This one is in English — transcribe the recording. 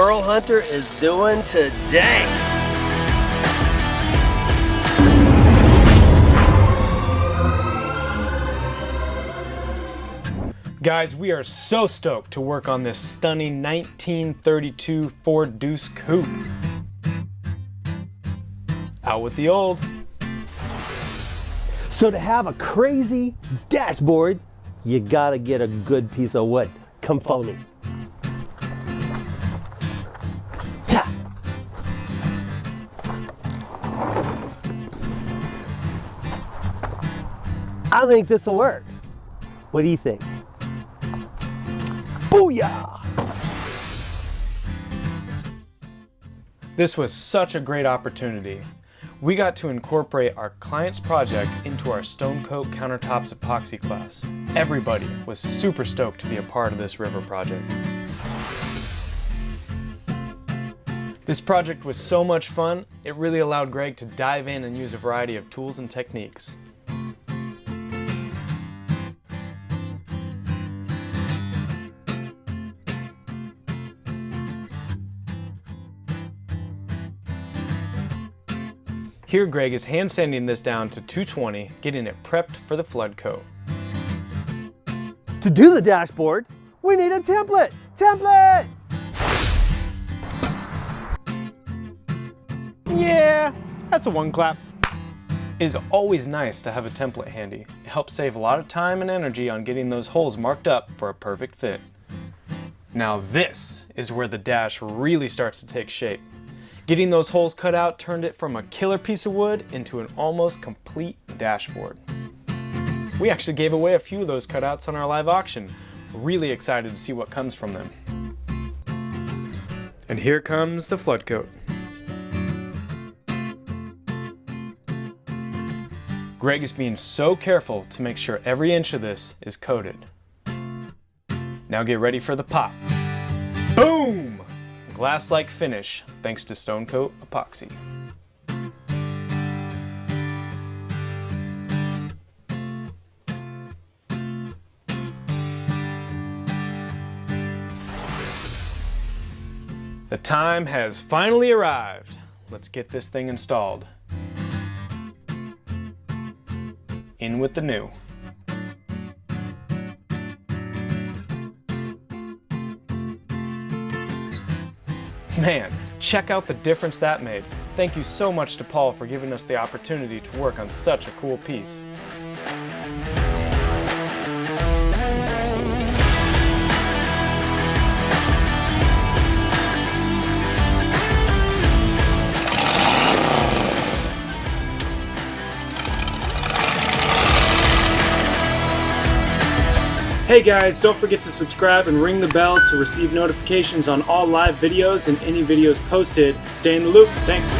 Burl Hunter is doing today. Guys, we are so stoked to work on this stunning 1932 Ford Deuce Coupe. Out with the old. So to have a crazy dashboard, you gotta get a good piece of wood. Come follow me. I think this will work. What do you think? Booyah! This was such a great opportunity. We got to incorporate our client's project into our Stone Coat Countertops epoxy class. Everybody was super stoked to be a part of this river project. This project was so much fun, it really allowed Greg to dive in and use a variety of tools and techniques. Here Greg is hand sanding this down to 220, getting it prepped for the flood coat. To do the dashboard, we need a template! Template! Yeah, that's a one clap. It is always nice to have a template handy. It helps save a lot of time and energy on getting those holes marked up for a perfect fit. Now this is where the dash really starts to take shape. Getting those holes cut out turned it from a killer piece of wood into an almost complete dashboard. We actually gave away a few of those cutouts on our live auction. Really excited to see what comes from them. And here comes the flood coat. Greg is being so careful to make sure every inch of this is coated. Now get ready for the pop. Boom! Glass-like finish thanks to Stone Coat Epoxy. The time has finally arrived. Let's get this thing installed. In with the new. Man, check out the difference that made. Thank you so much to Paul for giving us the opportunity to work on such a cool piece. Hey guys, don't forget to subscribe and ring the bell to receive notifications on all live videos and any videos posted. Stay in the loop. Thanks.